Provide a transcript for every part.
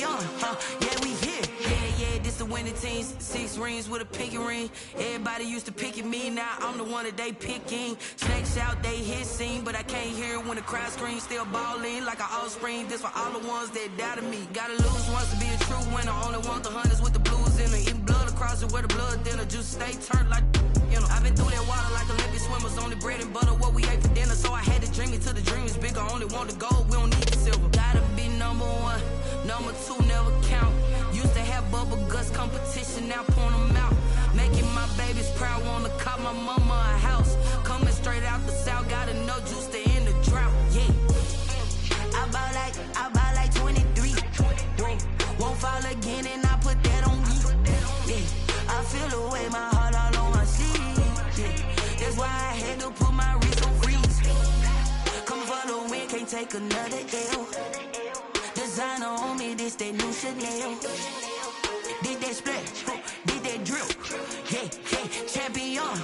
champion, yeah, we here. Yeah, this the winning teams. 6 rings with a pinky ring. Everybody used to picking me, now I'm the one that they picking. Snakes out, they hit scene, but I can't hear it when the crowd screams. Still balling like an offspring. This for all the ones that doubted me. Gotta lose once to be a true winner. Only want the hunters with the blues in it. Eating blood across it where the blood dinner. Just stay turned like, you know. I've been through that water like Olympic swimmers. Only bread and butter, what we ate for dinner. So I had to dream it till the dream is bigger. Only want the gold, we don't need the silver. Gotta be number 1, number 2 never count. Used to have bubble guts competition, now point them out. Making my babies proud, wanna cop my mama a house. Coming straight out the south, got enough juice to end the drought. Yeah, I buy like 23. Whoa, won't fall again, and I put that on me. Yeah, I feel the way, my heart all on my sleeve. Yeah, that's why I had to put my wrist on freeze. Coming for the win, can't take another L. Designer on me, this that new Chanel. Did that splash, did that drip. Yeah, champion,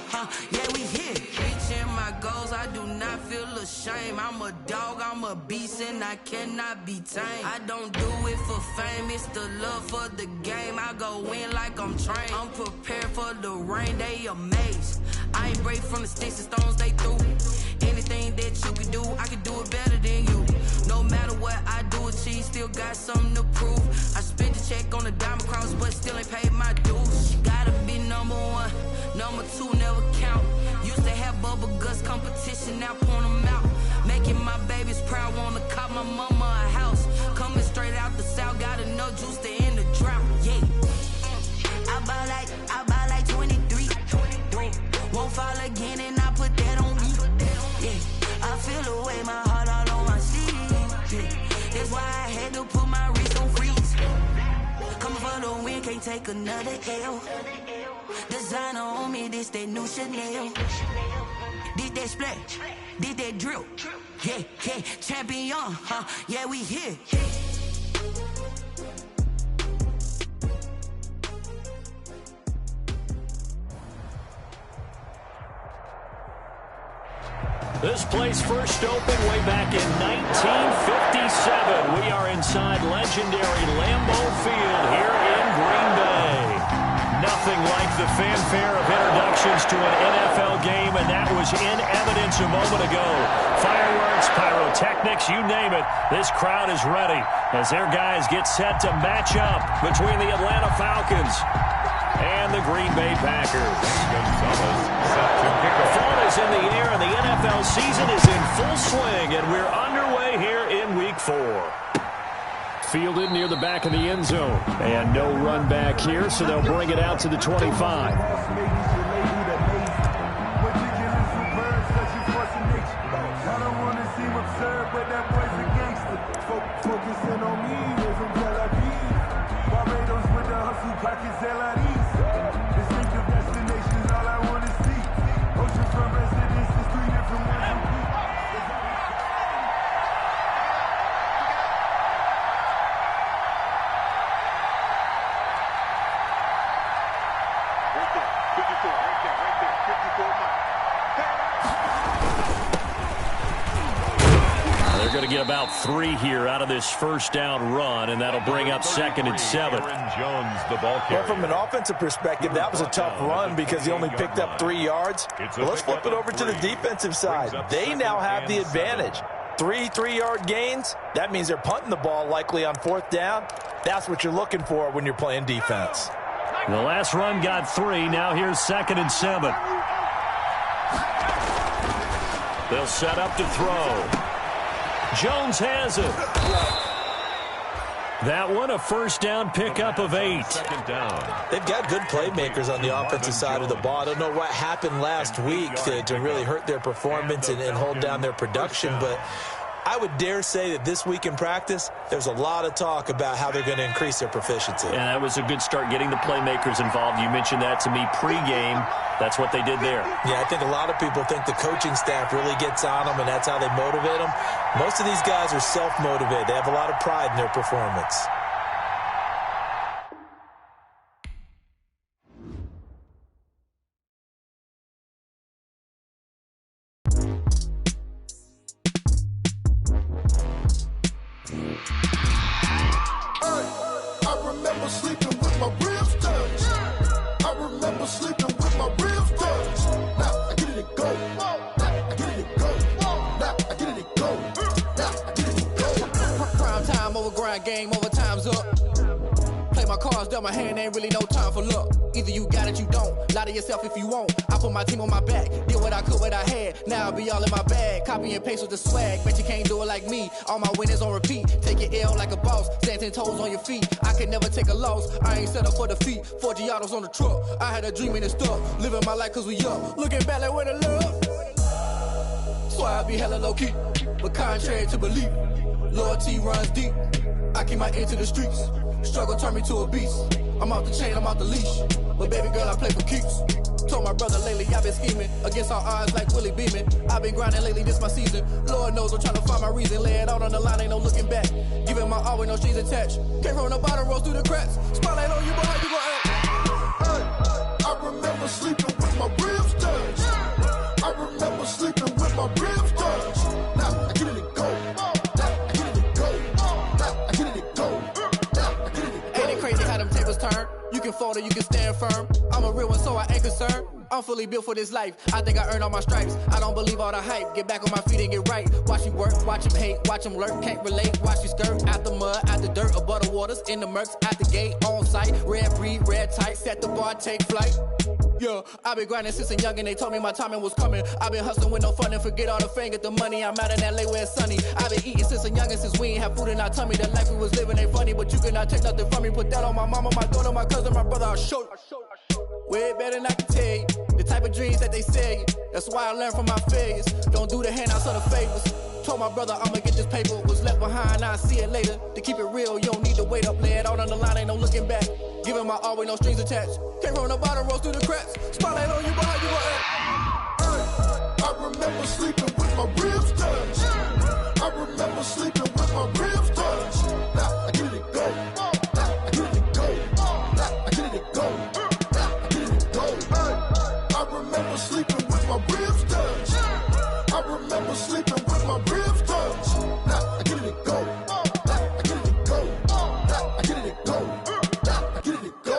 yeah, we here. Reaching my goals, I do not feel ashamed. I'm a dog, I'm a beast, and I cannot be tamed. I don't do it for fame, it's the love for the game. I go in like I'm trained. I'm prepared for the rain, they amazed. I ain't break from the sticks and stones they threw. Anything that you can do, I can do it better than you. No matter what I do, achieve, still got something to prove. I spent the check on the diamond cross, but still ain't paid my dues. Gotta be number 1, number 2 never count. Used to have bubble guts competition, now point them out. Making my babies proud, wanna cop my mama a house. Coming straight out the south, got enough juice to end the drought. Yeah, I buy like 23. Won't fall again, and I put that on me. Yeah, I feel the way, my heart all on my sleeve. Yeah, that's why I had to put my wrist on freeze. Coming for the win, can't take another L. Designer on me, this that new Chanel. Did that splash, did that drip. Yeah, champion, yeah, we here. This place first opened way back in 1957. We are inside legendary Lambeau Field here in Green Bay. Nothing like the fanfare of introductions to an NFL game, and that was in evidence a moment ago. Fireworks, pyrotechnics, you name it. This crowd is ready as their guys get set to match up between the Atlanta Falcons and the Green Bay Packers. Fall is in the air, and the NFL season is in full swing, and we're underway here in Week 4. Fielded near the back of the end zone. And no run back here, so they'll bring it out to the 25. Going to get about 3 here out of this first down run, and that'll bring up 2nd and 7. Well, from an offensive perspective, that was a tough run because he only picked up 3 yards. Well, let's flip it over to the defensive side. They now have the advantage. 3 3-yard gains. That means they're punting the ball likely on 4th down. That's what you're looking for when you're playing defense. The last run got 3. Now here's 2nd and 7. They'll set up to throw. Jones has it. That one, a first down pickup of 8. They've got good playmakers on the offensive side of the ball. I don't know what happened last week to really hurt their performance and hold down their production, but I would dare say that this week in practice, there's a lot of talk about how they're going to increase their proficiency. And that was a good start getting the playmakers involved. You mentioned that to me pregame. That's what they did there. Yeah, I think a lot of people think the coaching staff really gets on them, and that's how they motivate them. Most of these guys are self-motivated. They have a lot of pride in their performance. I remember sleeping with my ribs touched. I remember sleeping with my ribs touched. Now I get it and go. Now I get it and go. Now I get it and go. Now I get it and go. Prime time over grind game, over time's up. Play my cards, dealt my hand, ain't really no time for luck. Either you got it, you don't. Lie to yourself if you won't. I put my team on my back, did what I could, what I had. Now I'll be all in my bag. Copy and paste with the swag. Bet you can't do it like me. All my winners on repeat. Take your L like a boss. Stand 10 toes on your feet. I could never take a loss. I ain't set up for defeat. 4 Giottos on the truck. I had a dream and it stuck. Living my life cause we up. Looking back like where the love. So I be hella low key. But contrary to belief, loyalty runs deep. I keep my ear to the streets. Struggle turned me to a beast. I'm off the chain, I'm off the leash. But baby girl, I play for keeps. Told my brother lately, I've been scheming. Against all odds like Willie Beeman. I've been grinding lately, this my season. Lord knows I'm trying to find my reason. Lay it out on the line, ain't no looking back. Giving my all with no strings attached. Came from the bottom, rose through the cracks. Spotlight on you, boy, how you gon' act? I remember sleeping with my ribs touched. I remember sleeping with my ribs touched. Now I get it and go. Now I get it and go. Now I get it and go. Now I get it and go. Ain't it crazy how them tables turn? You can fold or you can stand firm. I'm a real one, so I ain't concerned. I'm fully built for this life. I think I earned all my stripes. I don't believe all the hype. Get back on my feet and get right. Watch you work, watch him hate, watch him lurk. Can't relate, watch you skirt. Out the mud, out the dirt, above the waters, in the murks, at the gate, on site. Red breed, red tight, set the bar, take flight. Yeah, I've been grinding since a youngin', they told me my timing was coming. I've been hustling with no fun and forget all the fame, get the money. I'm out in LA where it's sunny. I've been eating since a youngin', since we ain't have food in our tummy. The life we was living ain't funny, but you cannot take nothing from me. Put that on my mama, my daughter, my cousin, my brother, I'll show you. Way better than I can tell you. The type of dreams that they sell you. That's why I learned from my failures. Don't do the handouts or the favors. Told my brother I'ma get this paper. Was left behind, I'll see it later. To keep it real, you don't need to wait up. Lay it out on the line, ain't no looking back. Giving my all with no strings attached. Came from the bottom, rose through the cracks. Spotlight on you, boy, how you gon' act? I remember sleeping with my ribs touched. I remember sleeping with my ribs touched. Now I get it and go. Now I get it and go. Now I get it and go. Now I get it and go. I remember sleeping with my ribs touched. I remember sleeping with my ribs touched. Now I get it and go. Now I get it and go. Now I get it and go. Now I get it and go.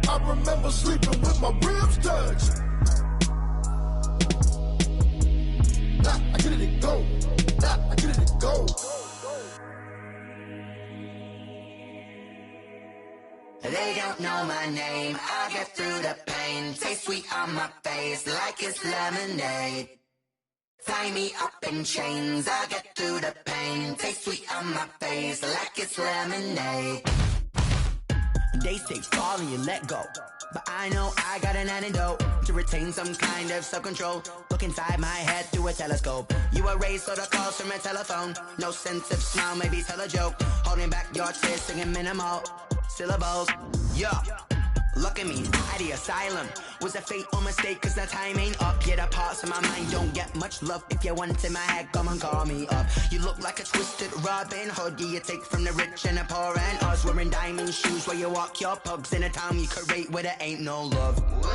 I remember sleeping with my ribs touched. Now I get it and go. Now I get it and go. They don't know my name, I get through the pain. Taste sweet on my face like it's lemonade. Tie me up in chains, I get through the pain. Taste sweet on my face like it's lemonade. They say fall and you let go, but I know I got an antidote to retain some kind of self-control. Look inside my head through a telescope. You erase all the calls from a telephone. No sense of smile, maybe tell a joke. Holding back your tears, singing minimal syllables. Yeah, look at me, at the asylum. Was a fate or mistake, cause the time ain't up. Yeah, the parts of my mind don't get much love. If you want in my head, come and call me up. You look like a twisted Robin Hood. Yeah, you take from the rich and the poor and us. Wearing diamond shoes where you walk your pugs in a town you could rate where there ain't no love. Where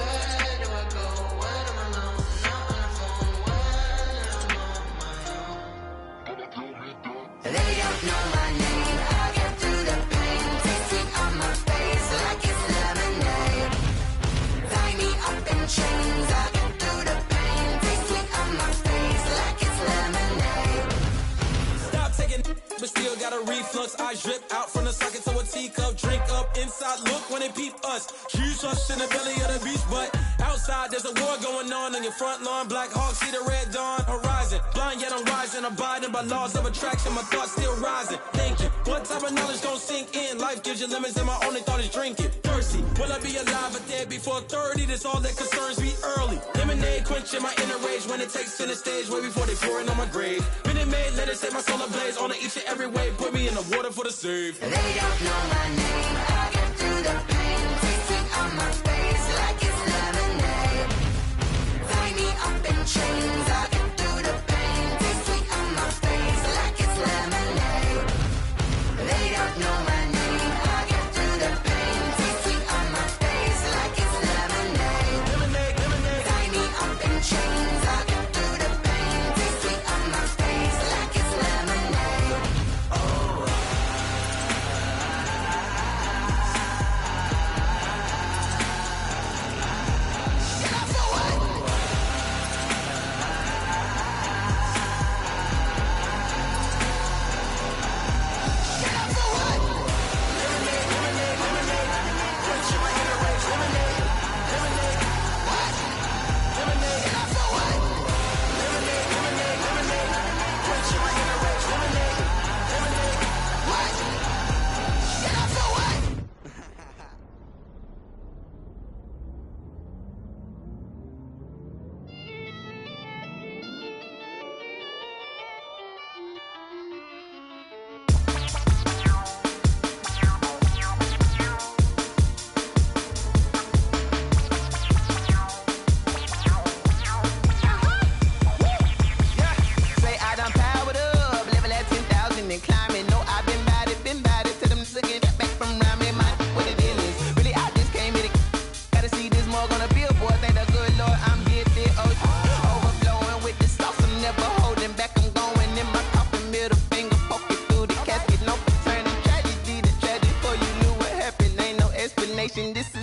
do I go? Where do I know? Not on the phone. Where do I know my own? They don't know my name. I get through the pain. Taste sweet on my face like it's lemonade. Tie me up in chains. I get through the pain. Taste sweet on my face like it's lemonade. Stop taking, but still got a reflux. I drip out from the socket to a teacup. Drink up inside, look when they peep us. Choose us in the belly of the beach, but outside there's a war going on your front lawn. Black Hawk, see the red dawn horizon. Blind yet I'm rising, abiding by laws of attraction. My thoughts still rising. Thinking, what type of knowledge don't sink in? Life gives you limits and my only thought is drinking. Thirsty, will I be alive or dead before 30? That's all that concerns me early. Lemonade quenching my inner rage when it takes center stage way before they pour it on my grave. Minute Maid, let it set my soul ablaze on each and every way. Put me in the water for the save. They don't know my name. I get through the pain. Taste sweet on my face like it's lemonade. Tie me up in chains. I get through the pain. Taste sweet on my face like it's lemonade. They don't know my name. I get through the pain. Taste sweet on my face like it's lemonade. Lemonade, lemonade. Tie me up in chains. I get through the pain. Taste sweet on my face like it's lemonade.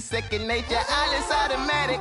second nature. All is automatic.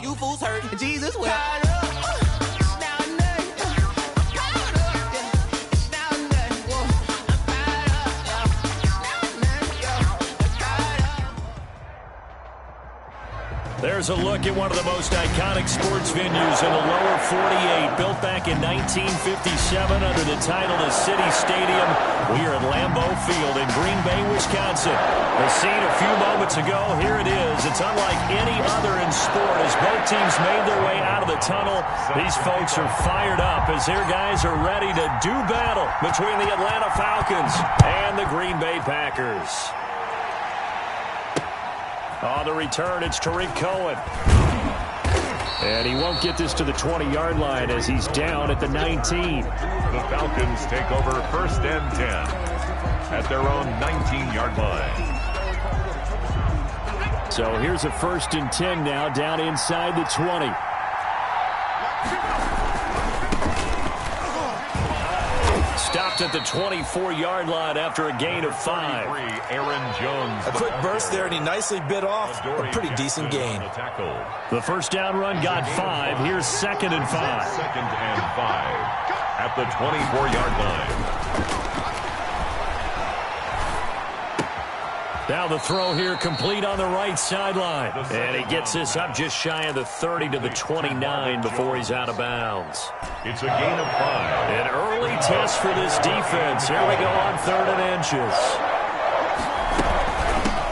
You fools hurt. Jesus will. There's a look at one of the most iconic sports venues in the lower 48, built back in 1957 under the title of City Stadium. We are at Lambeau Field in Green Bay, Wisconsin. The scene a few moments ago, here it is. It's unlike any other in sport as both teams made their way out of the tunnel. These folks are fired up as their guys are ready to do battle between the Atlanta Falcons and the Green Bay Packers. On the return, it's Tariq Cohen. And he won't get this to the 20-yard line as he's down at the 19. The Falcons take over 1st and 10 at their own 19-yard line. So here's a 1st and 10 now, down inside the 20. Stopped at the 24-yard line after a gain of 5. Aaron Jones. A quick burst there, and he nicely bit off a pretty decent gain. The first down run got 5. Here's 2nd and 5. 2nd and 5 at the 24-yard line. Now the throw here complete on the right sideline. And he gets this up just shy of the 30 to the 29 before he's out of bounds. It's a gain of 5. An early test for this defense. Here we go on 3rd and inches.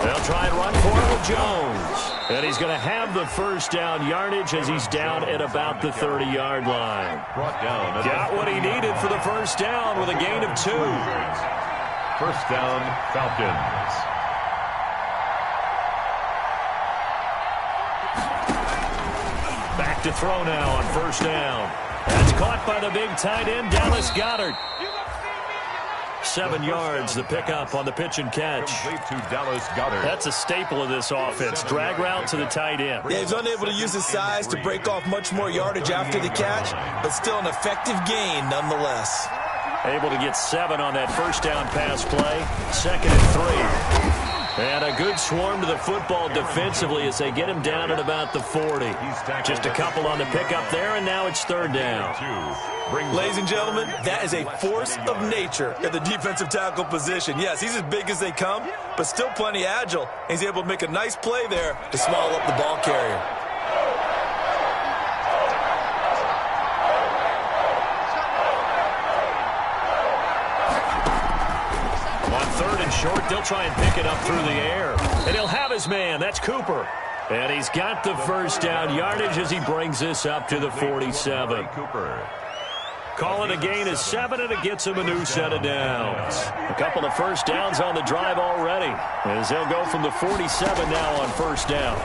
They'll try and run for it with Jones. And he's going to have the first down yardage as he's down at about the 30-yard line. Brought down. Got what he needed for the first down with a gain of 2. First down, Falcons. Back to throw now on 1st down. That's caught by the big tight end, Dallas Goedert. 7 yards, the pickup on the pitch and catch. Complete to Dallas Goedert. That's a staple of this offense. Drag route to the tight end. Yeah, he's unable to use his size to break off much more yardage after the catch, but still an effective gain nonetheless. Able to get 7 on that first down pass play. 2nd and 3. And a good swarm to the football defensively as they get him down at about the 40. Just a couple on the pickup there, and now it's 3rd down. Ladies and gentlemen, that is a force of nature at the defensive tackle position. Yes, he's as big as they come, but still plenty agile. He's able to make a nice play there to swallow up the ball carrier. Short, they'll try and pick it up through the air. And he'll have his man. That's Cooper. And he's got the first down yardage as he brings this up to the 47. Call it a gain of 7, and it gets him a new set of downs. A couple of first downs on the drive already, as they'll go from the 47 now on 1st down.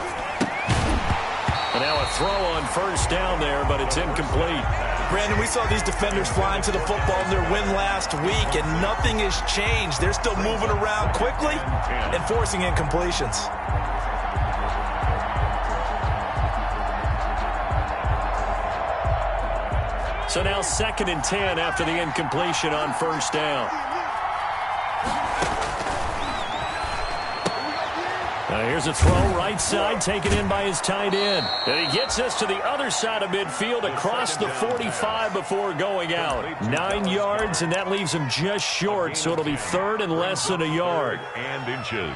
And now a throw on 1st down there, but it's incomplete. Brandon, we saw these defenders flying to the football in their win last week, and nothing has changed. They're still moving around quickly and forcing incompletions. So now 2nd and 10 after the incompletion on 1st down. Now here's a throw right side taken in by his tight end. And he gets this to the other side of midfield across the 45 before going out. 9 yards, and that leaves him just short, so it'll be 3rd and less than a yard. And inches.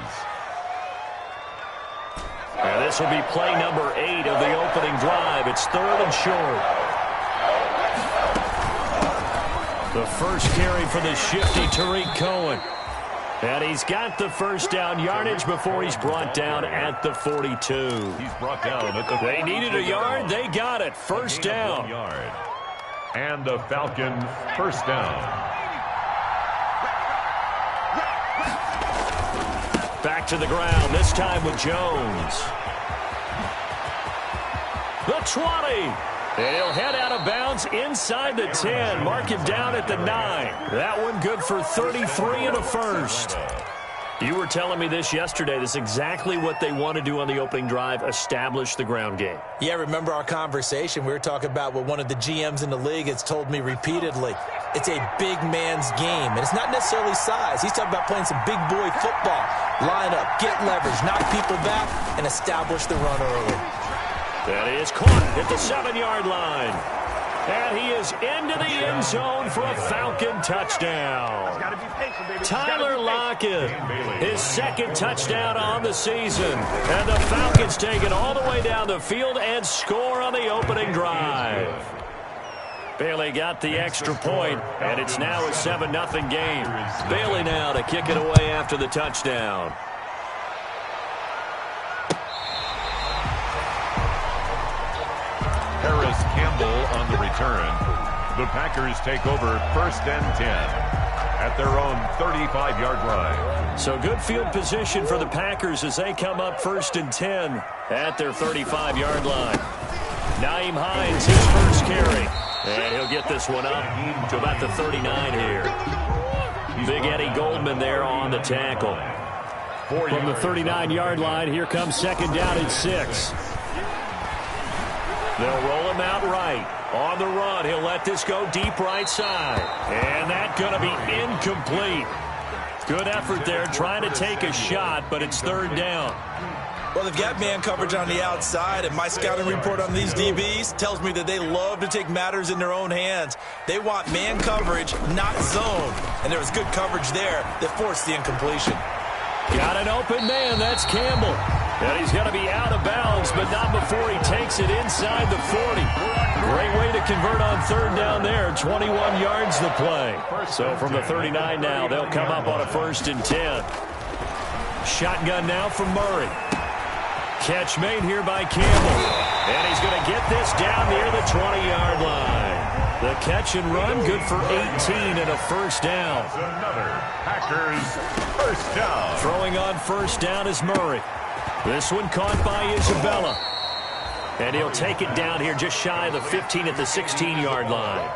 And this will be play number 8 of the opening drive. It's 3rd and short. The first carry for the shifty Tariq Cohen. And he's got the first down yardage before he's brought down at the 42. He's brought down at the 42. They needed a yard. They got it. First down. And the Falcons first down. Back to the ground, this time with Jones. The 20. And he'll head out of bounds inside the 10. Mark him down at the 9. That one good for 33 and a first. You were telling me this yesterday. This is exactly what they want to do on the opening drive, establish the ground game. Yeah, remember our conversation? We were talking about what one of the GMs in the league has told me repeatedly. It's a big man's game, and it's not necessarily size. He's talking about playing some big boy football. Line up, get leverage, knock people back, and establish the run early. That is caught at the 7-yard line. And he is into the end zone for a Falcon touchdown. Tyler Lockett, his second touchdown on the season. And the Falcons take it all the way down the field and score on the opening drive. Bailey got the extra point, and it's now a 7-0 game. Bailey now to kick it away after the touchdown. Harris Campbell on the return. The Packers take over first and 10 at their own 35-yard line. So good field position for the Packers as they come up first and 10 at their 35-yard line. Nyheim Hines, his first carry. And he'll get this one up to about the 39 here. Big Eddie Goldman there on the tackle. From the 39-yard line, here comes second down and 6. They'll roll him out right. On the run, he'll let this go deep right side. And that's going to be incomplete. Good effort there, trying to take a shot, but it's third down. Well, they've got man coverage on the outside, and my scouting report on these DBs tells me that they love to take matters in their own hands. They want man coverage, not zone. And there was good coverage there that forced the incompletion. Got an open man, that's Campbell. And he's going to be out of bounds, but not before he takes it inside the 40. Great way to convert on third down there. 21 yards the play. So from the 39 now, they'll come up on a first and 10. Shotgun now from Murray. Catch made here by Campbell. And he's going to get this down near the 20-yard line. The catch and run, good for 18 and a first down. Another Packers first down. Throwing on first down is Murray. This one caught by Isabella. And he'll take it down here just shy of the 15 at the 16-yard line.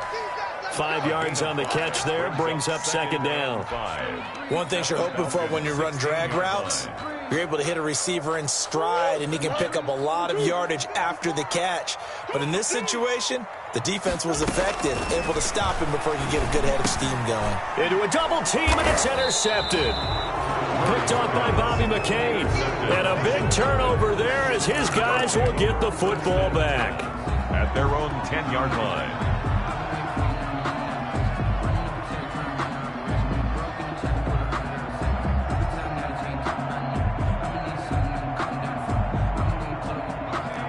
5 yards on the catch there, brings up second down. One thing you're hoping for when you run drag routes, you're able to hit a receiver in stride, and he can pick up a lot of yardage after the catch. But in this situation, the defense was effective, able to stop him before he could get a good head of steam going. Into a double team, and it's intercepted. Picked off by Bobby McCain. And a big turnover there as his guys will get the football back. At their own 10-yard line.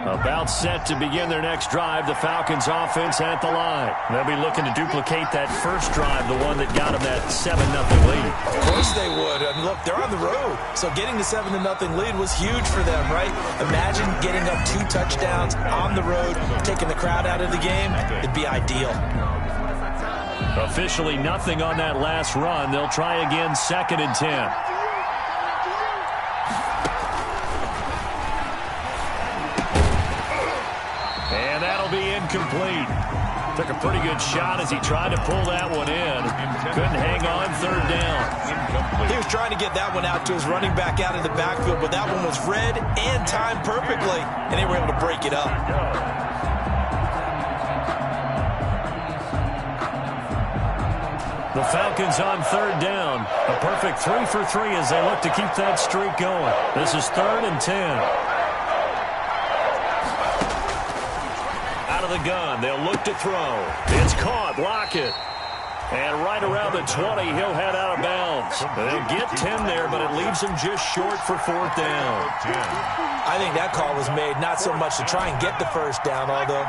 About set to begin their next drive, the Falcons offense at the line. They'll be looking to duplicate that first drive, the one that got them that 7-0 lead. Of course they would. And look, they're on the road. So getting the 7-0 lead was huge for them, right? Imagine getting up 2 touchdowns on the road, taking the crowd out of the game. It'd be ideal. Officially nothing on that last run. They'll try again, second and 10. Incomplete. Took a pretty good shot as he tried to pull that one in. Couldn't hang on third down. He was trying to get that one out to his running back out of the backfield, but that one was read and timed perfectly, and they were able to break it up. The Falcons on third down. A perfect 3 for 3 as they look to keep that streak going. This is third and 10. The gun. They'll look to throw. It's caught. Lockett. And right around the 20, he'll head out of bounds. They'll get 10 there, but it leaves him just short for 4th down. I think that call was made not so much to try and get the first down, although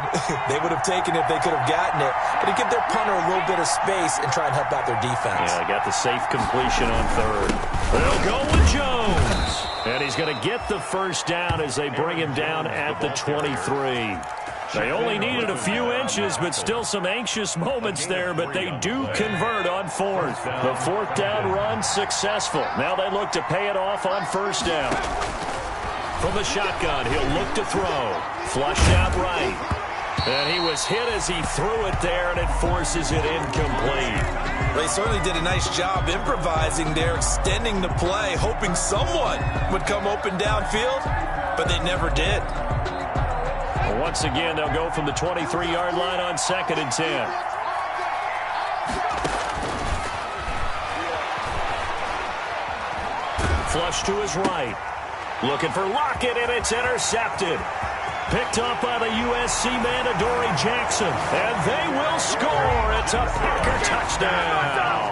they would have taken it if they could have gotten it, but to give their punter a little bit of space and try and help out their defense. Yeah, got the safe completion on 3rd. They'll go with Jones. And he's going to get the first down as they bring him down at the 23. They only needed a few inches, but still some anxious moments there, but they do convert on 4th. The 4th down run successful. Now they look to pay it off on 1st down. From the shotgun, he'll look to throw. Flushed out right. And he was hit as he threw it there, and it forces it incomplete. They certainly did a nice job improvising there, extending the play, hoping someone would come open downfield, but they never did. Once again, they'll go from the 23-yard line on 2nd and 10. Flush to his right. Looking for Lockett, and it's intercepted. Picked up by the USC man, Adoree Jackson. And they will score. It's a Packer touchdown.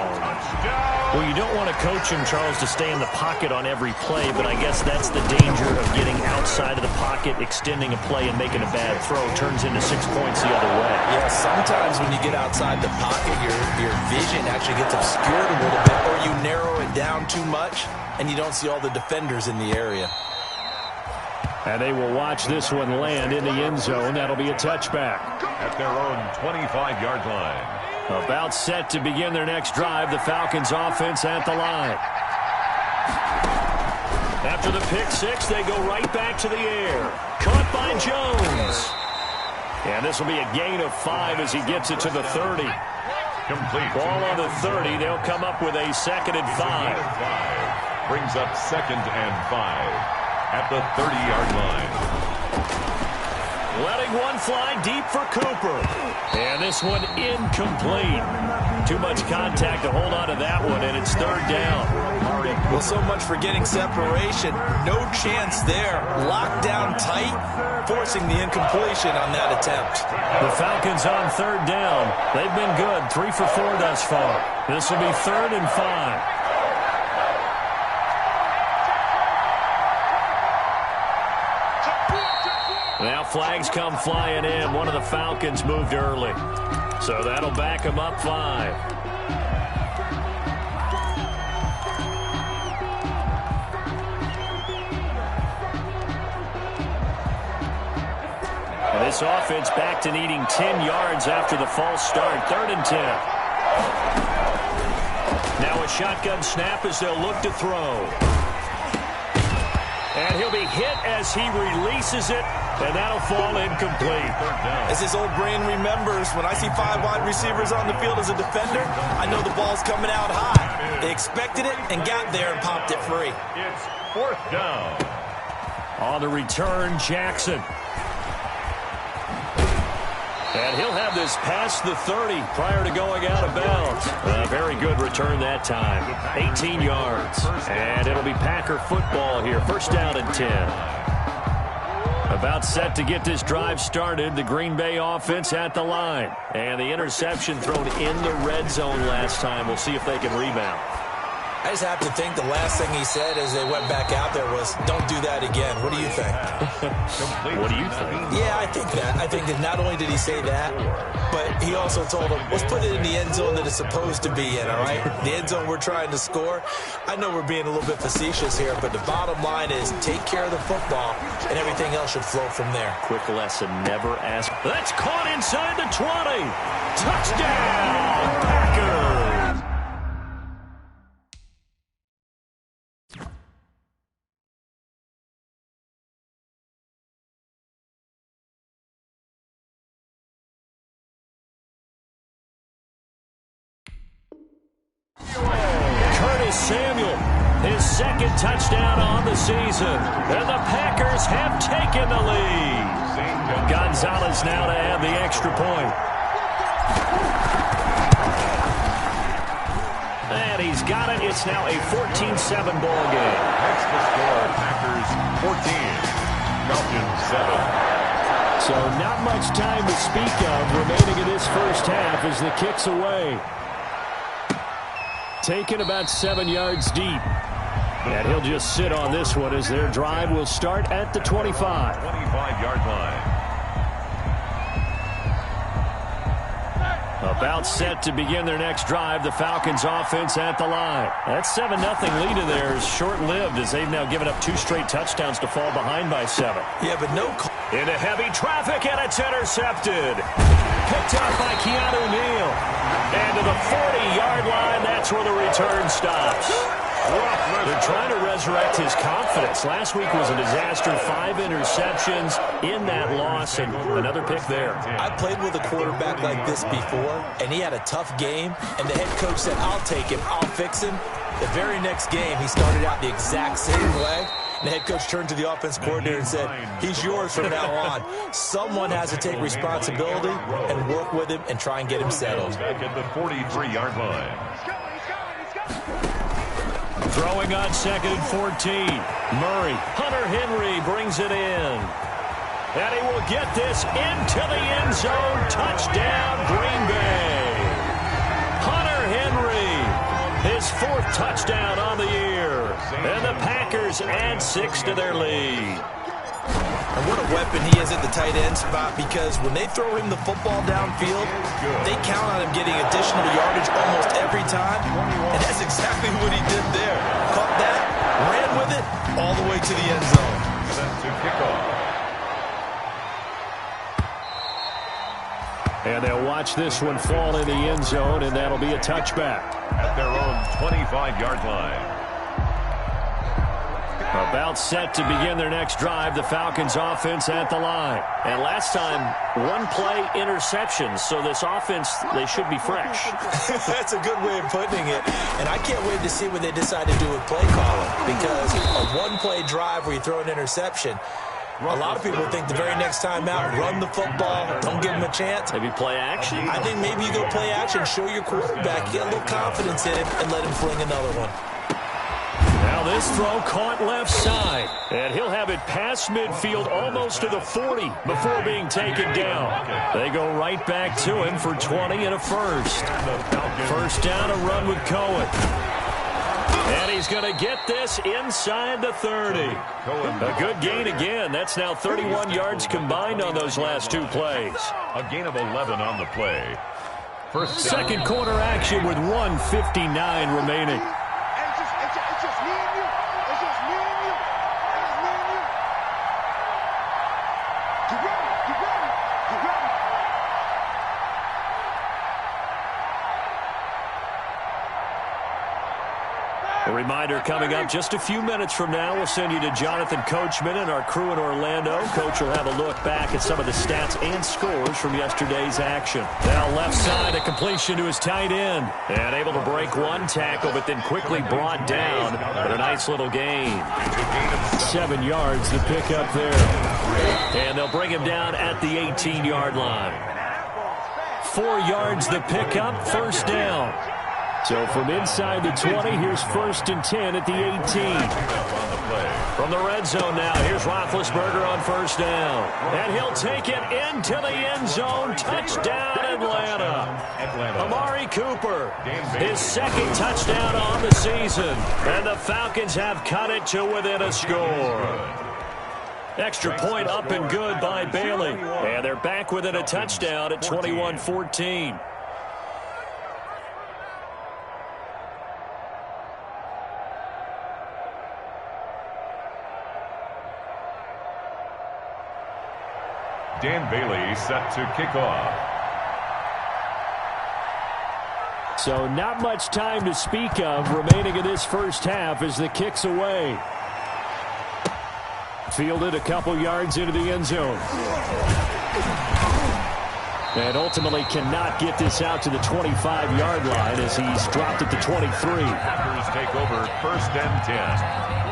Well, you don't want to coach him, Charles, to stay in the pocket on every play, but I guess that's the danger of getting outside of the pocket, extending a play, and making a bad throw. Turns into 6 points the other way. Yeah, sometimes when you get outside the pocket, your vision actually gets obscured a little bit, or you narrow it down too much, and you don't see all the defenders in the area. And they will watch this one land in the end zone. That'll be a touchback. At their own 25-yard line. About set to begin their next drive, the Falcons offense at the line. After the pick six, they go right back to the air. Caught by Jones. And this will be a gain of 5 as he gets it to the 30. Complete. Ball on the 30. They'll come up with a 2nd and 5. Brings up 2nd and 5 at the 30-yard line. Letting one fly deep for Cooper. And this one incomplete. Too much contact to hold on to that one, and it's 3rd down. Well, so much for getting separation. No chance there. Locked down tight, forcing the incompletion on that attempt. The Falcons on 3rd down. They've been good, 3 for 4 thus far. This will be 3rd and 5. Now flags come flying in. One of the Falcons moved early. So that'll back them up 5. And this offense back to needing 10 yards after the false start. 3rd and 10. Now a shotgun snap as they'll look to throw. And he'll be hit as he releases it. And that'll fall incomplete. As his old brain remembers, when I see 5 wide receivers on the field as a defender, I know the ball's coming out high. They expected it and got there and popped it free. It's 4th down. On the return, Jackson. And he'll have this past the 30 prior to going out of bounds. A very good return that time. 18 yards. And it'll be Packer football here. 1st down and 10. About set to get this drive started, the Green Bay offense at the line. And the interception thrown in the red zone last time. We'll see if they can rebound. I just have to think the last thing he said as they went back out there was, don't do that again. What do you think? What do you think? Yeah, I think that. I think that not only did he say that, but he also told them, let's put it in the end zone that it's supposed to be in, all right? The end zone we're trying to score. I know we're being a little bit facetious here, but the bottom line is take care of the football, and everything else should flow from there. Quick lesson, never ask. That's caught inside the 20. Touchdown, Packers. Samuel, his 2nd touchdown on the season. And the Packers have taken the lead. Gonzalez now to add the extra point. And he's got it. It's now a 14-7 ball game. That's the score. Packers 14, Falcons 7. So not much time to speak of remaining in this first half as the kick's away. taken about 7 yards deep. And he'll just sit on this one as their drive will start at the 25. 25-yard line. About set to begin their next drive, the Falcons offense at the line. That 7-0 lead of theirs short-lived as they've now given up 2 straight touchdowns to fall behind by 7. Yeah, but no... Into heavy traffic, and it's intercepted. Picked up by Keanu Neal. And to the 40-yard line, that's where the return stops. They're trying to resurrect his confidence. Last week was a disaster. 5 interceptions in that loss, and another pick there. I played with a quarterback like this before, and he had a tough game, and the head coach said, I'll take him, I'll fix him. The very next game, he started out the exact same way. And the head coach turned to the offense coordinator and said, he's yours from now on. Someone has to take responsibility and work with him and try and get him settled. Back at the 43-yard line. Throwing on 2nd and 14. Murray. Hunter Henry brings it in. And he will get this into the end zone. Touchdown, Green Bay. Hunter Henry. His 4th touchdown on the year. And the Packers add 6 to their lead. And what a weapon he is at the tight end spot, because when they throw him the football downfield, they count on him getting additional yardage almost every time. And that's exactly what he did there. Caught that, ran with it, all the way to the end zone. Set to kick off. And they'll watch this one fall in the end zone, and that'll be a touchback. At their own 25-yard line. About set to begin their next drive, the Falcons offense at the line. And last time, 1-play interceptions, so this offense, they should be fresh. That's a good way of putting it. And I can't wait to see what they decide to do with play calling, because a 1-play drive where you throw an interception, a lot of people think the very next time out, run the football, don't give him a chance. Maybe play action? I think maybe you go play action, show your quarterback, get a little confidence in him, and let him fling another one. Now this throw caught left side, and he'll have it past midfield almost to the 40 before being taken down. They go right back to him for 20 and a first. First down, a run with Cohen. And he's going to get this inside the 30. A good gain again. That's now 31 yards combined on those last 2 plays. A gain of 11 on the play. First down. Second quarter action with 1:59 remaining. A reminder coming up just a few minutes from now, we'll send you to Jonathan Coachman and our crew in Orlando. Coach will have a look back at some of the stats and scores from yesterday's action. Now left side, a completion to his tight end. And able to break 1 tackle, but then quickly brought down. But a nice little gain. 7 yards to pick up there. And they'll bring him down at the 18-yard line. 4 yards the pickup, first down. So from inside the 20, here's 1st and 10 at the 18. From the red zone now, here's Roethlisberger on first down. And he'll take it into the end zone. Touchdown, Atlanta. Amari Cooper, his 2nd touchdown on the season. And the Falcons have cut it to within a score. Extra point up and good by Bailey. And they're back within a touchdown at 21-14. Dan Bailey set to kick off. So not much time to speak of remaining in this first half as the kick's away. Fielded a couple yards into the end zone. And ultimately cannot get this out to the 25-yard line as he's dropped at the 23. Packers take over 1st and 10.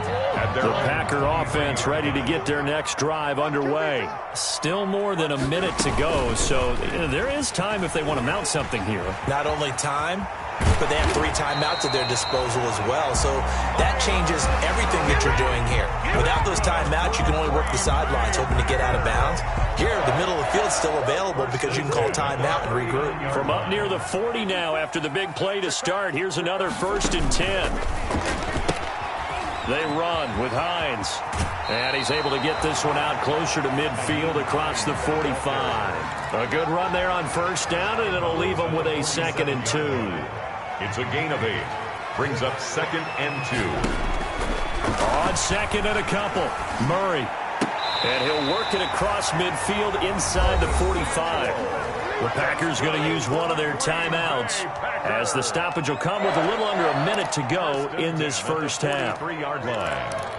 The Packer offense ready to get their next drive underway. Still more than a minute to go, so there is time if they want to mount something here. Not only time, but they have 3 timeouts at their disposal as well. So that changes everything that you're doing here. Without those timeouts, you can only work the sidelines, hoping to get out of bounds. Here, the middle of the field's still available because you can call timeout and regroup. From up near the 40 now after the big play to start, here's another 1st and 10. They run with Hines. And he's able to get this one out closer to midfield across the 45. A good run there on 1st down, and it'll leave them with a 2nd and 2. It's a gain of 8. Brings up 2nd and 2. On 2nd and a couple, Murray. And he'll work it across midfield inside the 45. The Packers going to use one of their timeouts as the stoppage will come with a little under a minute to go in this first half. 3-yard line.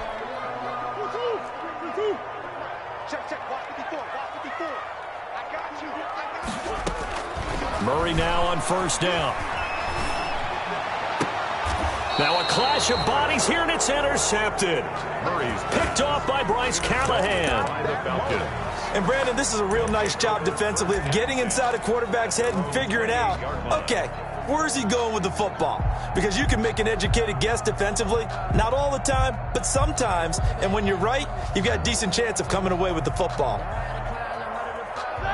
Murray now on 1st down. Now a clash of bodies here, and it's intercepted. Murray's picked off by Bryce Callahan. And Brandon, this is a real nice job defensively of getting inside a quarterback's head and figuring out, okay, where's he going with the football? Because you can make an educated guess defensively, not all the time, but sometimes. And when you're right, you've got a decent chance of coming away with the football.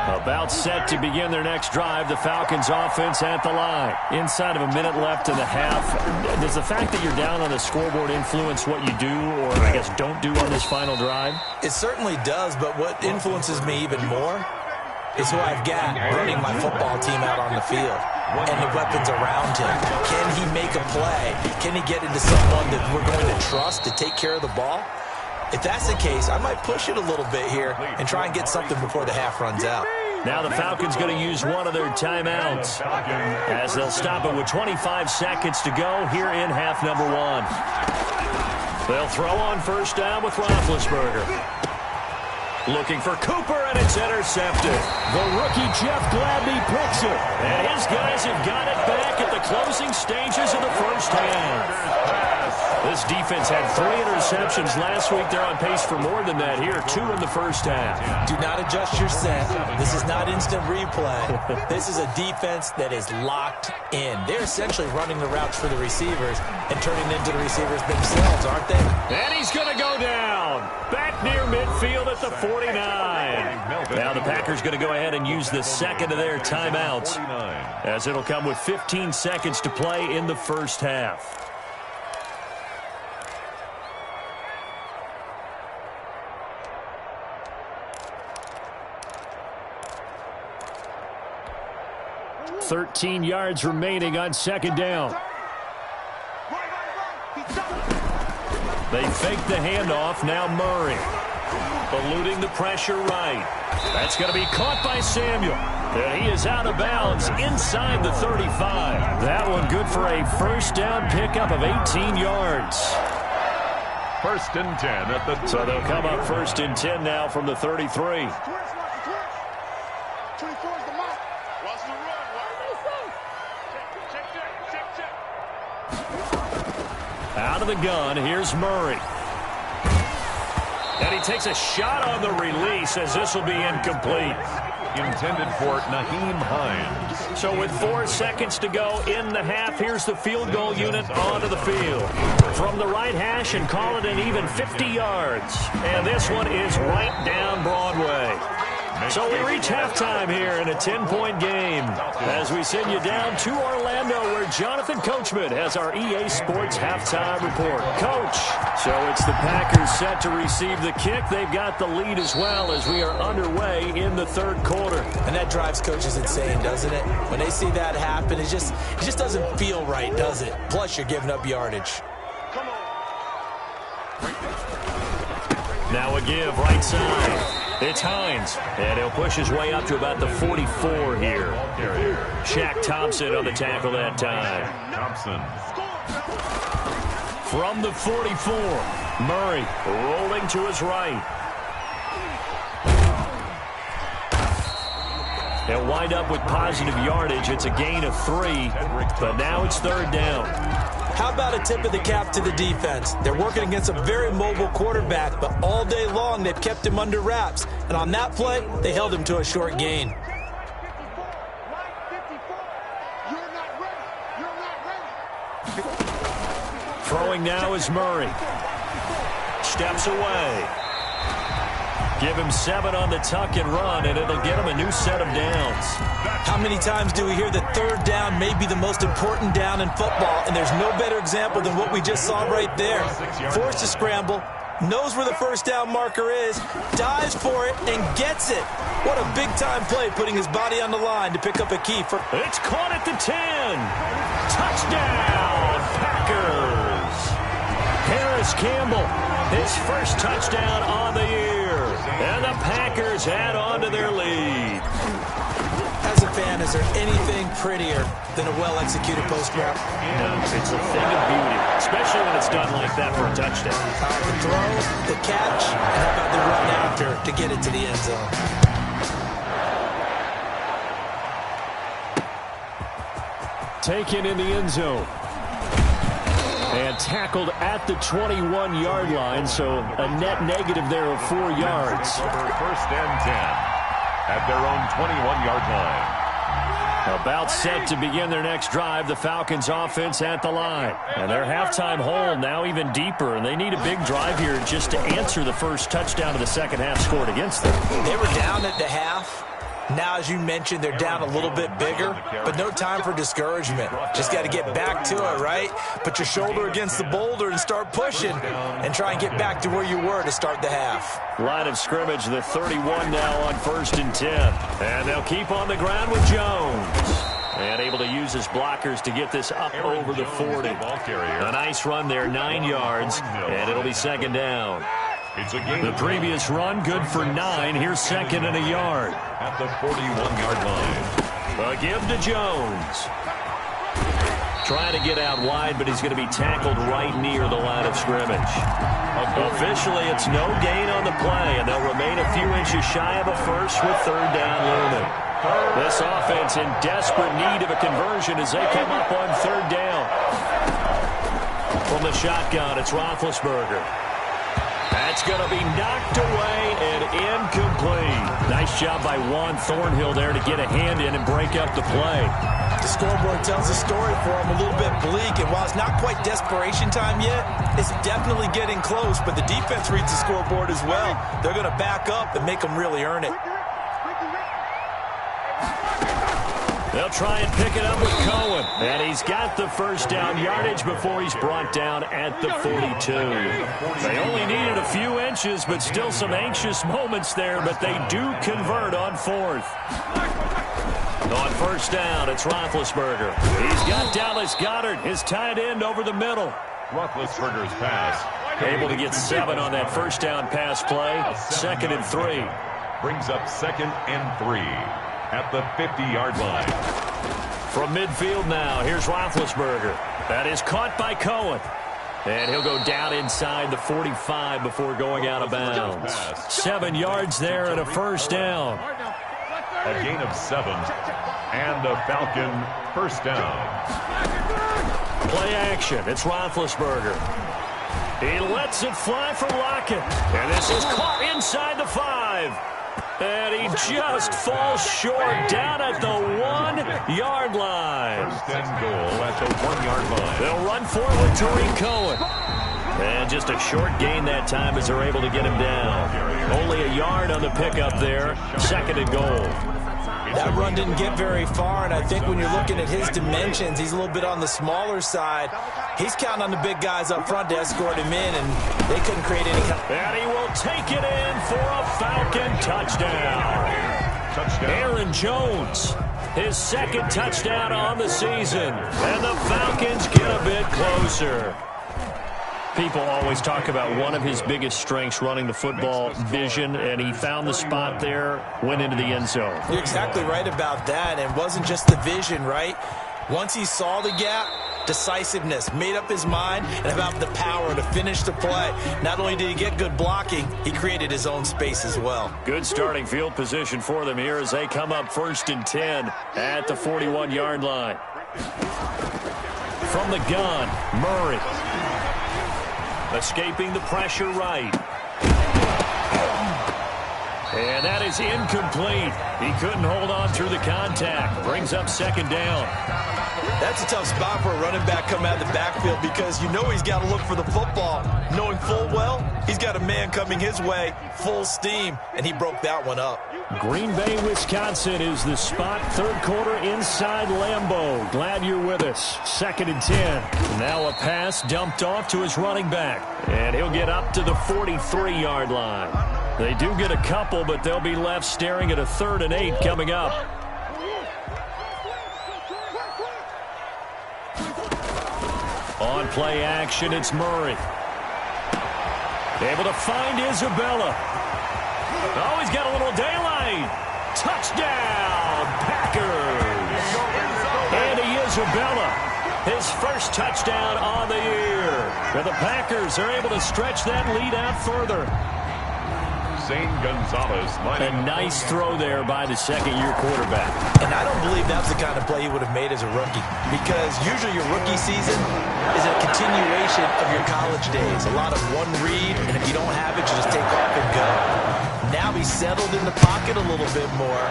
About set to begin their next drive, the Falcons offense at the line. Inside of a minute left in the half. Does the fact that you're down on the scoreboard influence what you do, or I guess don't do on this final drive? It certainly does, but what influences me even more is who I've got running my football team out on the field and the weapons around him. Can he make a play? Can he get into someone that we're going to trust to take care of the ball? If that's the case, I might push it a little bit here and try and get something before the half runs out. Now the Falcons going to use one of their timeouts as they'll stop it with 25 seconds to go here in half number 1. They'll throw on 1st down with Roethlisberger. Looking for Cooper, and it's intercepted. The rookie Jeff Gladney picks it. And his guys have got it back at the closing stages of the first half. This defense had 3 interceptions last week. They're on pace for more than that here. 2 in the first half. Do not adjust your set. This is not instant replay. This is a defense that is locked in. They're essentially running the routes for the receivers and turning into the receivers themselves, aren't they? And he's going to go down. Back near midfield at the 49. Now the Packers going to go ahead and use the 2nd of their timeouts as it'll come with 15 seconds to play in the first half. $13 yards remaining on 2nd down. They fake the handoff. Now Murray eluding the pressure right. That's going to be caught by Samuel. And he is out of bounds inside the 35. That one good for a 1st down pickup of 18 yards. 1st and 10 at the 30. So they'll come up 1st and 10 now from the 33. Out of the gun, here's Murray. And he takes a shot on the release as this will be incomplete. Intended for Nyheim Hines. So with 4 seconds to go in the half, here's the field goal unit onto the field. From the right hash and call it an even 50 yards. And this one is right down Broadway. So we reach halftime here in a 10-point game as we send you down to Orlando where Jonathan Coachman has our EA Sports halftime report. Coach, so it's the Packers set to receive the kick. They've got the lead as well as we are underway in the 3rd quarter. And that drives coaches insane, doesn't it? When they see that happen, it just doesn't feel right, does it? Plus, you're giving up yardage. Now a give right side. It's Hines, and he'll push his way up to about the 44 here. Shaq Thompson on the tackle that time. Thompson. From the 44, Murray rolling to his right. He'll wind up with positive yardage. It's a gain of 3, but now it's 3rd down. How about a tip of the cap to the defense? They're working against a very mobile quarterback, but all day long they've kept him under wraps. And on that play, they held him to a short gain. Throwing now is Murray. Steps away. Give him 7 on the tuck and run, and it'll get him a new set of downs. How many times do we hear that third down may be the most important down in football, and there's no better example than what we just saw right there. Forced to scramble, knows where the first down marker is, dives for it, and gets it. What a big-time play, putting his body on the line to pick up a key. It's caught at the 10. Touchdown, Packers. Harris Campbell, his first touchdown on the year. And the Packers add on to their lead. As a fan, is there anything prettier than a well-executed post route? No, it's a thing of beauty, especially when it's done like that for a touchdown. The throw, the catch, and how about the run after to get it to the end zone? Taken in the end zone. And tackled at the 21-yard line, so a net negative there of 4 yards. First and 10 at their own 21-yard line. About set to begin their next drive, the Falcons offense at the line. And their halftime hole now even deeper, and they need a big drive here just to answer the first touchdown of the second half scored against them. They were down at the half. Now, as you mentioned, they're down a little bit bigger, but no time for discouragement. Just got to get back to it, right? Put your shoulder against the boulder and start pushing and try and get back to where you were to start the half. Line of scrimmage, the 31 now on 1st and 10. And they'll keep on the ground with Jones. And able to use his blockers to get this up over the 40. A nice run there, 9 yards, and it'll be second down. The previous run, good for 9. Here's second and a yard. At the 41-yard line. A give to Jones. Trying to get out wide, but he's going to be tackled right near the line of scrimmage. Officially, it's no gain on the play, and they'll remain a few inches shy of a first with third down looming. This offense in desperate need of a conversion as they come up on third down. From the shotgun, it's Roethlisberger. That's going to be knocked away and incomplete. Nice job by Juan Thornhill there to get a hand in and break up the play. The scoreboard tells the story for him, a little bit bleak, and while it's not quite desperation time yet, it's definitely getting close, but the defense reads the scoreboard as well. They're going to back up and make them really earn it. They'll try and pick it up with Cohen. And he's got the first down yardage before he's brought down at the 42. They only needed a few inches, but still some anxious moments there, but they do convert on 4th. On first down, it's Roethlisberger. He's got Dallas Goedert, his tight end, over the middle. Roethlisberger's pass. Able to get 7 on that first down pass play. 2nd and 3. Brings up 2nd and 3. At the 50-yard line. From midfield now, here's Roethlisberger. That is caught by Cohen. And he'll go down inside the 45 before going out of bounds. 7 yards there and a first down. A gain of 7. And a Falcon first down. Play action. It's Roethlisberger. He lets it fly for Lockett. And this is caught inside the 5. And he just falls short down at the 1-yard line. First and goal at the 1-yard line. They'll run forward to Tariq Cohen. And just a short gain that time as they're able to get him down. Only a yard on the pickup there. 2nd and goal. That run didn't get very far, and I think when you're looking at his dimensions, he's a little bit on the smaller side. He's counting on the big guys up front to escort him in, and they couldn't create any. And he will take it in for a Falcon touchdown. Aaron Jones, his 2nd touchdown on the season, and the Falcons get a bit closer. People always talk about one of his biggest strengths, running the football, vision, and he found the spot there, went into the end zone. You're exactly right about that. It wasn't just the vision, right? Once he saw the gap, decisiveness, made up his mind, and about the power to finish the play. Not only did he get good blocking, he created his own space as well. Good starting field position for them here as they come up 1st and 10 at the 41-yard line. From the gun, Murray. Escaping the pressure right. And that is incomplete. He couldn't hold on through the contact. Brings up second down. That's a tough spot for a running back coming out of the backfield because you know he's got to look for the football, knowing full well he's got a man coming his way, full steam, and he broke that one up. Green Bay, Wisconsin is the spot. Third quarter inside Lambeau. Glad you're with us. 2nd and 10. Now a pass dumped off to his running back. And he'll get up to the 43-yard line. They do get a couple, but they'll be left staring at a 3rd and 8 coming up. On play action, it's Murray. Able to find Isabella. Oh, he's got a little daylight. Touchdown, Packers. Andy Isabella, his first touchdown on the year. And the Packers are able to stretch that lead out further. A nice throw there by the second-year quarterback. And I don't believe that's the kind of play he would have made as a rookie, because usually your rookie season is a continuation of your college days. A lot of one read, and if you don't have it, you just take off and go. Now he's settled in the pocket a little bit more,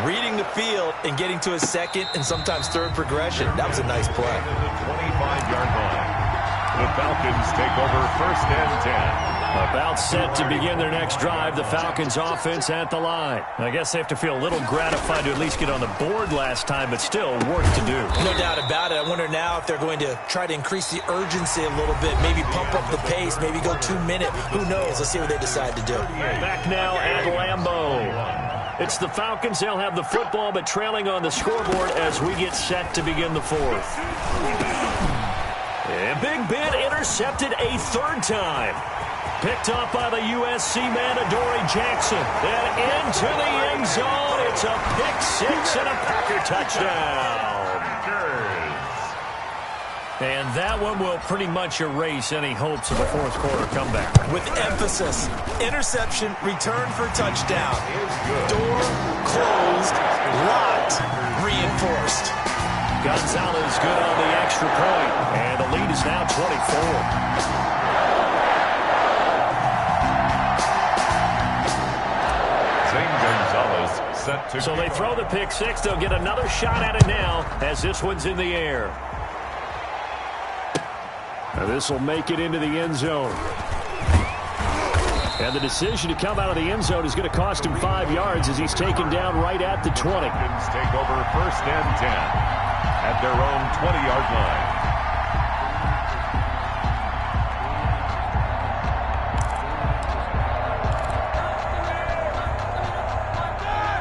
reading the field and getting to his second and sometimes third progression. That was a nice play. The 25-yard line. The Falcons take over 1st and 10. About set to begin their next drive, the Falcons offense at the line. I guess they have to feel a little gratified to at least get on the board last time, but still work to do. No doubt about it. I wonder now if they're going to try to increase the urgency a little bit, maybe pump up the pace, maybe go 2-minute. Who knows? Let's see what they decide to do. Back now at Lambeau. It's the Falcons. They'll have the football, but trailing on the scoreboard as we get set to begin the 4th. And Big Ben intercepted a 3rd time. Picked up by the USC man, Adoree Jackson. And into the end zone. It's a pick-6 and a Packer touchdown. And that one will pretty much erase any hopes of a 4th quarter comeback. With emphasis, interception, return for touchdown. Door closed, locked, reinforced. Gonzalez good on the extra point. And the lead is now 24. So they throw the pick-6. They'll get another shot at it now as this one's in the air. Now this will make it into the end zone. And the decision to come out of the end zone is going to cost him 5 yards as he's taken down right at the 20. Take over 1st and 10 at their own 20-yard line.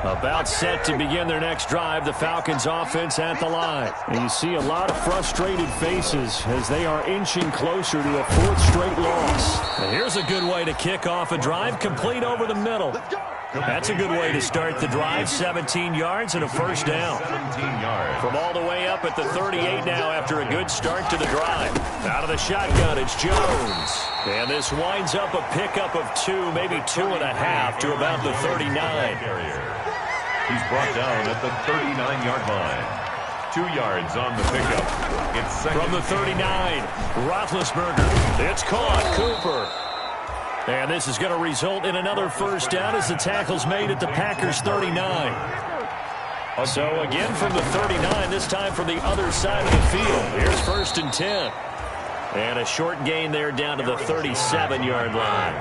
About set to begin their next drive, the Falcons offense at the line. And you see a lot of frustrated faces as they are inching closer to a 4th straight loss. And here's a good way to kick off a drive, complete over the middle. That's a good way to start the drive, 17 yards and a 1st down. 17 yards. From all the way up at the 38 now after a good start to the drive. Out of the shotgun, it's Jones. And this winds up a pickup of 2, maybe 2.5 to about the 39. He's brought down at the 39-yard line. 2 yards on the pickup. It's second. From the 39, Roethlisberger. It's caught. Cooper. And this is going to result in another 1st down as the tackle's made at the Packers' 39. So again from the 39, this time from the other side of the field. Here's 1st and 10. And a short gain there down to the 37-yard line.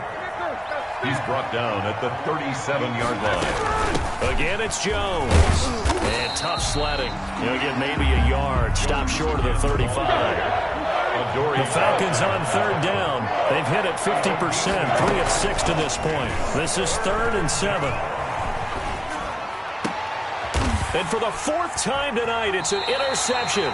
He's brought down at the 37-yard line. Again, it's Jones. And tough sledding. He'll get maybe a yard. Stop short of the 35. The Falcons on 3rd down. They've hit it 50%, 3 of 6 to this point. This is 3rd and 7. And for the 4th time tonight, it's an interception.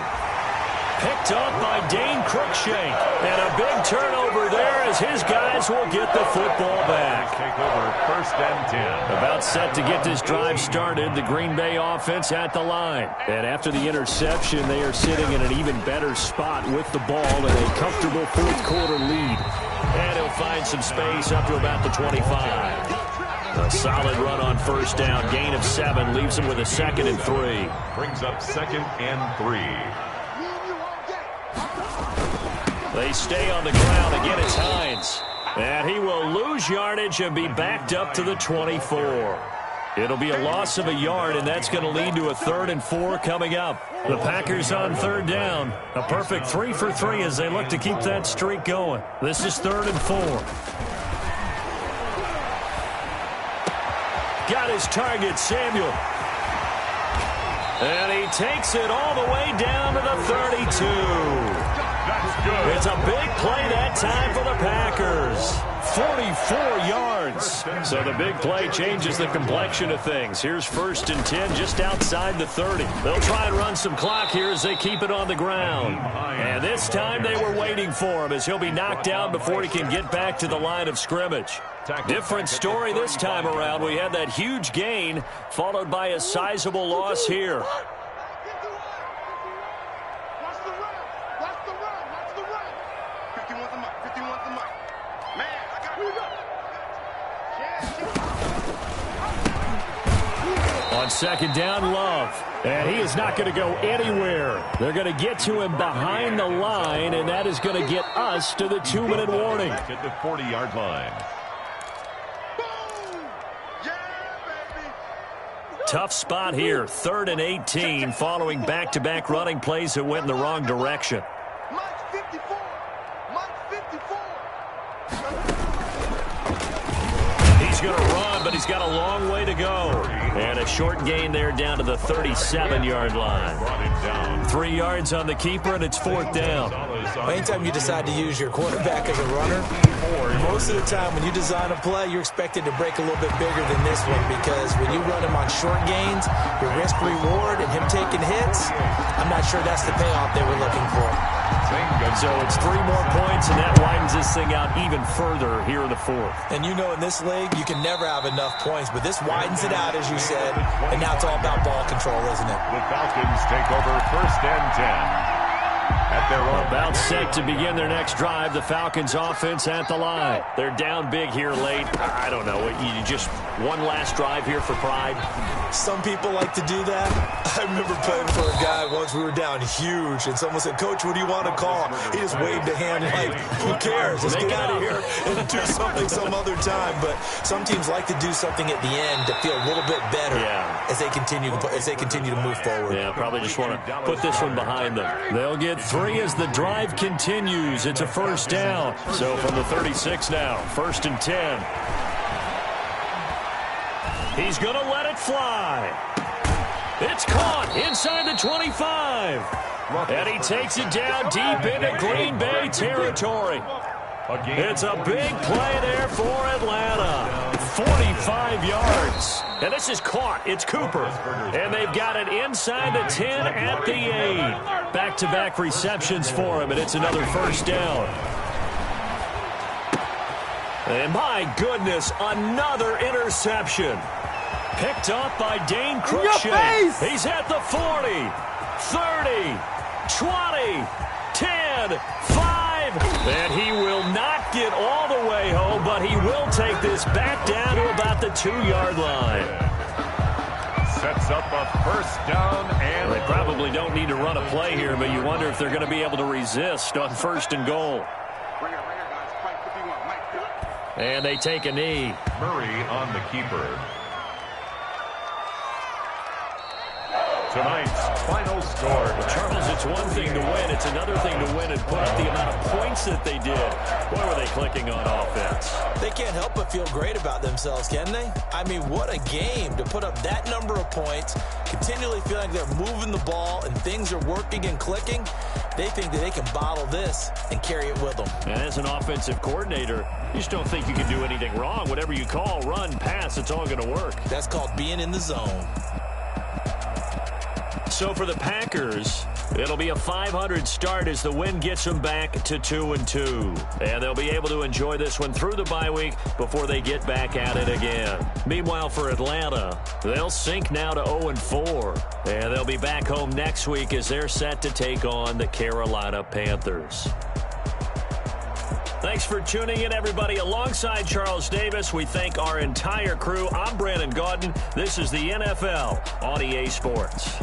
Picked up by Dane Cruikshank. And a big turnover there as his guys will get the football back. Take over 1st and 10. About set to get this drive started, the Green Bay offense at the line. And after the interception, they are sitting in an even better spot with the ball and a comfortable 4th quarter lead. And he'll find some space up to about the 25. A solid run on 1st down. Gain of 7 leaves him with a 2nd and 3. Brings up 2nd and 3. They stay on the ground. Again, it's Hines. And he will lose yardage and be backed up to the 24. It'll be a loss of a yard, and that's going to lead to a 3rd and 4 coming up. The Packers on 3rd down. A perfect 3 for 3 as they look to keep that streak going. This is 3rd and 4. Got his target, Samuel. And he takes it all the way down to the 32. It's a big play that time for the Packers. 44 yards. So the big play changes the complexion of things. Here's 1st and 10 just outside the 30. They'll try and run some clock here as they keep it on the ground. And this time they were waiting for him as he'll be knocked down before he can get back to the line of scrimmage. Different story this time around. We had that huge gain followed by a sizable loss here. On 2nd down, Love. And he is not going to go anywhere. They're going to get to him behind the line, and that is going to get us to the 2-minute warning. At the 40-yard line. Tough spot here. 3rd and 18 following back-to-back running plays that went in the wrong direction. He's going to run, but he's got a long way to go. And a short gain there down to the 37-yard line. 3 yards on the keeper, and it's 4th down. Anytime you decide to use your quarterback as a runner, most of the time when you design a play, you're expected to break a little bit bigger than this one, because when you run him on short gains, your risk-reward and him taking hits, I'm not sure that's the payoff they were looking for. So it's 3 more points, and that widens this thing out even further here in the 4th. And you know, in this league, you can never have enough points, but this widens it out, as you said, and now it's all about ball control, isn't it? The Falcons take over 1st and 10. At their own. About set to begin their next drive, the Falcons offense at the line. They're down big here late. I don't know. You just one last drive here for pride. Some people like to do that. I remember playing for a guy once. We were down huge, and someone said, "Coach, what do you want to call?" He just waved a hand like, "Who cares? Let's get out of here and do something some other time." But some teams like to do something at the end to feel a little bit better as they continue to move forward. Yeah, probably just want to put this one behind them. They'll get 3 as the drive continues. It's a 1st down. So from the 36 now, 1st and 10. He's going to let it fly. It's caught inside the 25. And he takes it down deep into Green Bay territory. It's a big play there for Atlanta. 45 yards. And this is caught. It's Cooper. And they've got it inside the 10 at the 8. Back-to-back receptions for him, and it's another 1st down. And my goodness, another interception. Picked up by Dane Cruikshank. He's at the 40, 30, 20, 10, 5. And he will not get all the way home, but he will take this back down to about the 2-yard line. Sets up a 1st down, and they probably don't need to run a play here, but you wonder if they're going to be able to resist on 1st and goal. And they take a knee. Murray on the keeper. Tonight's final score. Charles, it's one thing to win. It's another thing to win and put up the amount of points that they did. Boy, were they clicking on offense. They can't help but feel great about themselves, can they? I mean, what a game to put up that number of points, continually feel like they're moving the ball and things are working and clicking. They think that they can bottle this and carry it with them. And as an offensive coordinator, you just don't think you can do anything wrong. Whatever you call, run, pass, it's all going to work. That's called being in the zone. So for the Packers, it'll be a 500 start as the win gets them back to 2-2. And they'll be able to enjoy this one through the bye week before they get back at it again. Meanwhile, for Atlanta, they'll sink now to 0-4. And they'll be back home next week as they're set to take on the Carolina Panthers. Thanks for tuning in, everybody. Alongside Charles Davis, we thank our entire crew. I'm Brandon Gaudin. This is the NFL on EA Sports.